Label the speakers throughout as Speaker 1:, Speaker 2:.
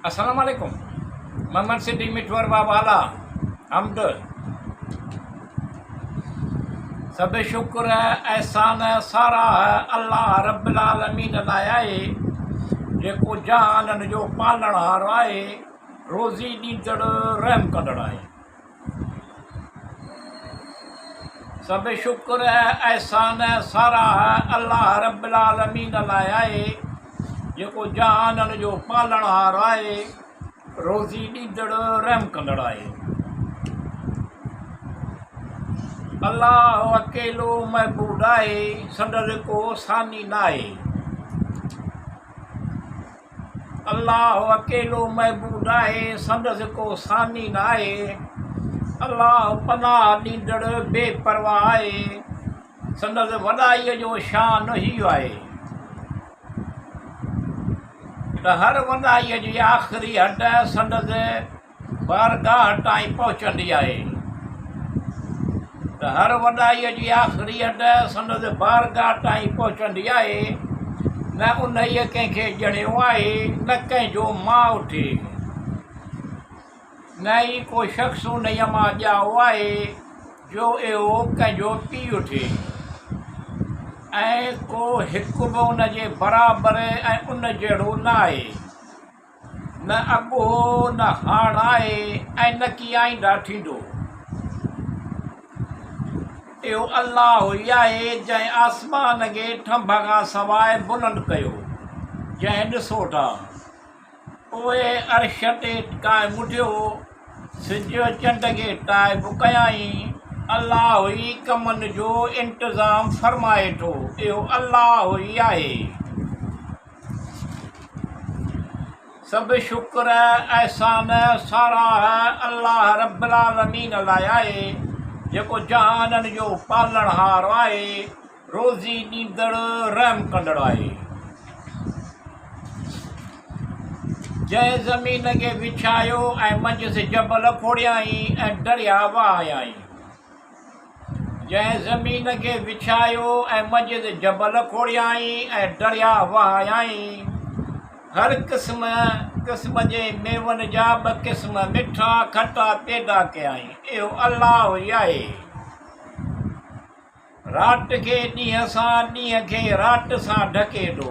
Speaker 1: अस्सलाम वालेकुम। मोहम्मद सिद्दीक मिठवर बाबाला हमद सब शुक्र है एहसान है सारा है अल्लाह रब्बिल आलमीन लाइ आहे जेको जहाननि जो पालणहार आहे, रोज़ी ॾींदड़ रहम कंदड़ आहे। सब शुक्र है एहसान है सारा है अल्लाह रब्बिल आलमीन लाइ आहे जेको जहाननि जो पालणहार आहे, रोज़ी ॾींदड़ रहम कंदड़ आहे। अल्लाह अकेलो महबूद आहे, संदसि को सानी न आहे। अल्लाह अकेलो महबूद आहे, संदसि को सानी न आहे। अल्लाह पनाह ॾींदड़ बेपरवाह आहे, संदसि वॾाईअ जो शान ई आहे। त हर वॾाईअ जी आख़िरी हद संदसि बारगाह ताईं पहुचंदी आहे। त हर वॾाईअ जी आख़िरी हद संदसि बारगाह ताईं पहुचंदी आहे। न उन्हीअ कंहिंखे ॼणियो आहे, न कंहिंजो माउ थिए, न ई को शख़्स उन्हीअ मां ॼाओ आहे जो इहो कंहिंजो पीउ थिए, ऐं को हिकु बि उन जे बराबरि ऐं उन जहिड़ो न आहे। न अॻु हो न हाण आहे ऐं न की आईंदा थींदो। इहो अल्लाह ई आहे जंहिं आसमान खे ठंभ खां सवाइ बुलंद कयो, जंहिं ॾिसो था उहे अर्श ते क़ाइमु थियो, सिज चंड खे ताइबु कयाईं। अल्लाह ई कमनि जो इंतज़ाम फ़रमाए थो, इहो अल्लाह ई आहे। सब शुक्र एहसान सारा अल्लाह रब्बिल आलमीन लाइ आहे जेको जहाननि जो पालणहार आहे, रोज़ी ॾींदड़ रहम कंदड़ आहे। जंहिं ज़मीन खे विछायो ऐं मंझि जबल खोड़ियाईं ऐं दरिया वहायाईं। जंहिं ज़मीन खे विछायो ऐं मंझि जबल खोड़ियाईं ऐं दरिया वहायाईं। हर क़िस्म जे मेवनि जा ॿ क़िस्म मिठा खटा पैदा कयाईं, इहो अल्लाह ई आहे। राति खे ॾींहं सां, ॾींहं खे राति सां ढके थो।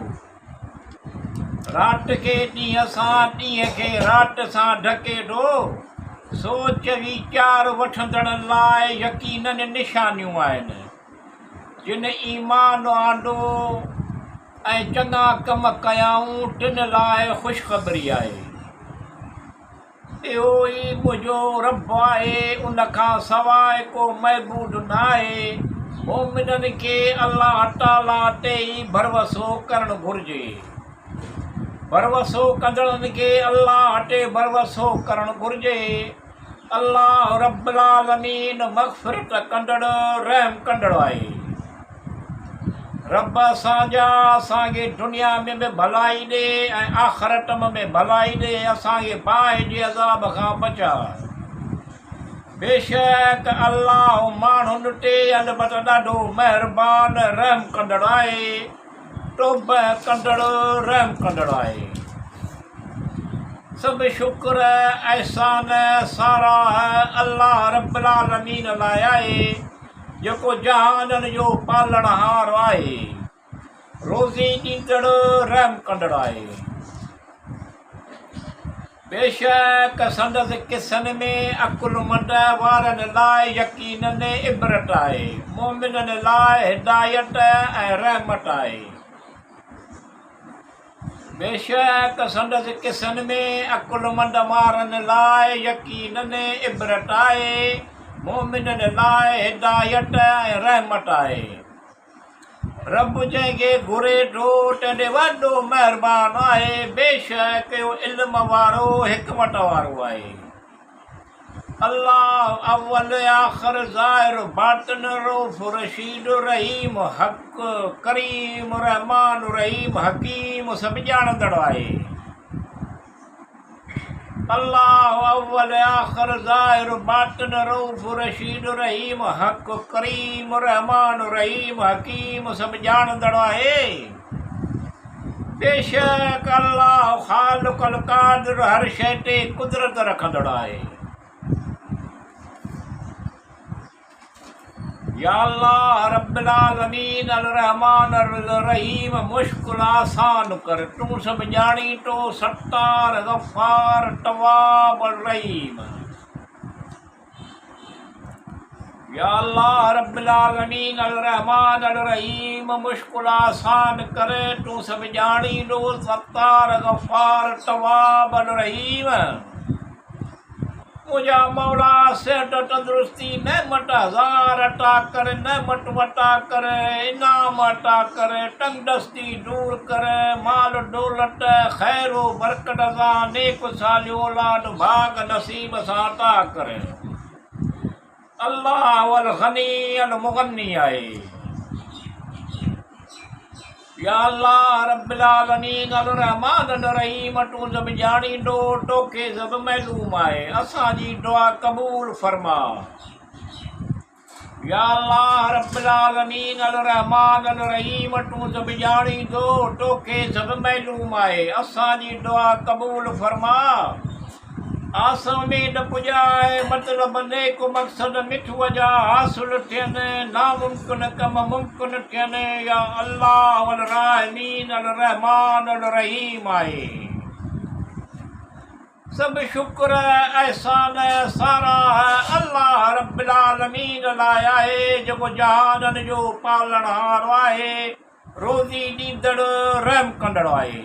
Speaker 1: राति खे ॾींहं सां, ॾींहं खे राति सां ढके थो। सोच वीचार वठंदड़नि लाइ यकीननि निशानियूं आहिनि। जिन ईमान आंदो ऐं चङा कम कयाऊं, तिन लाइ ख़ुशख़बरी आहे। इहो ई मुंहिंजो रब आहे, उन खां सवाइ को महबूद न आहे। मोमिननि खे अल्लाह ताला ते ई भरवसो करणु घुरिजे। भरवसो कंदड़नि खे अल्लाह ते भरवसो करणु घुरिजे। अल्लाह रब्बिल आलमीन मग़फ़िरत कंदड़ रहम कंदड़ आहे। रब असांखे दुनिया में बि भलाई ॾे ऐं आख़िरत में बि भलाई ॾे, असांखे बाहि जे अज़ाब खां बचा। बेशक अल्लाह माण्हुनि ते अलबत ॾाढो महिरबान रहम कंदड़ आहे, तौबा कंदड़ रहम कंदड़ आहे। सब शुक्र एहसान सारा अल्लाह रब्बिल आलमीन लाइ आहे जेको जहाननि जो पालणहार आहे, रोज़ी ॾींदड़ रहम कंदड़ आहे। बेशक संदसि क़िसनि में अकुलमंद वारनि लाइ यकीननि इबरत आहे, मोमिननि लाइ हिदायत ऐं रहमत आहे। बेशक संदसि क़िसनि में अकुलमंद वारनि लाइ यकीननि इबरत आहे, मोमिननि लाइ हिदायत ऐं रहमत आहे। रब जंहिंखे घुरे थो तंहिंजे वॾो महिरबान आहे। बेशक इहो इल्म वारो हिकमत वारो आहे। अल्लाह अव्वल आख़िर ज़ाहिर बातिन रऊफ़ रशीद रहीम हक़ करीम रहमान रहीम हकीम सभु ॼाणंदड़ आहे। अल्लाह अव्वल आख़िर ज़ाहिर बातिन रऊफ़ रशीद रहीम हक़ करीम रहमान रहीम हकीम सभु ॼाणंदड़ आहे। बेशक अल्लाह ख़ालिक़ खालिक़ुल क़ादिर हर शइ ते कुदरत रखंदड़ आहे। या अल्लाह रब्बिल आलमीन अल रहमान अल रहीम मुश्किल आसान कर। तू सब ॼाणी तो सत्तार गफ़ार तवाब अल रहीम। या अल्लाह रब्बिल आलमीन अल रहमान अल रहीम मुश्किल आसान कर। तू सब ॼाणी तो सत्तार गफ़ार तवाब अल रहीम। मुझा मौला सेठ तंदुरुस्ती नेमत हज़ार अता कर, नेमत वटा कर, इनाम अता कर, तंगदस्ती दूर कर, माल दौलत खैरो बरकत सां नेक सालियो औलाद भाग नसीब सां अता कर। अल्लाह वल गनी अल मुगन्नी आहे। या अल्लाह रब्बिल आलमीन अल रहमान अल रहीम तू सब ॼाणींदो, तोखे सब मालूम आहे। असांजी दुआ क़बूल फरमा। या अल्लाह रब्बिल आलमीन अल रहमान अल रहीम तू सब ॼाणींदो, तोखे सब मालूम आहे। असांजी दुआ क़बूल फरमा। आसमीन पुॼाए मतिलब नेक मक़सद मिठ वजा हासिल थियनि, नामुमकिन कम मुमकिन थियनि। या अल्लाह वल राहिमीन अल रहमान अल रहीम आहे। सब शुक्र एहसान सारा अल्लाह रब्बिल आलमीन लाइ आहे, जेको जहाननि जो पालणहार आहे, रोज़ी ॾींदड़ रहम कंदड़ आहे।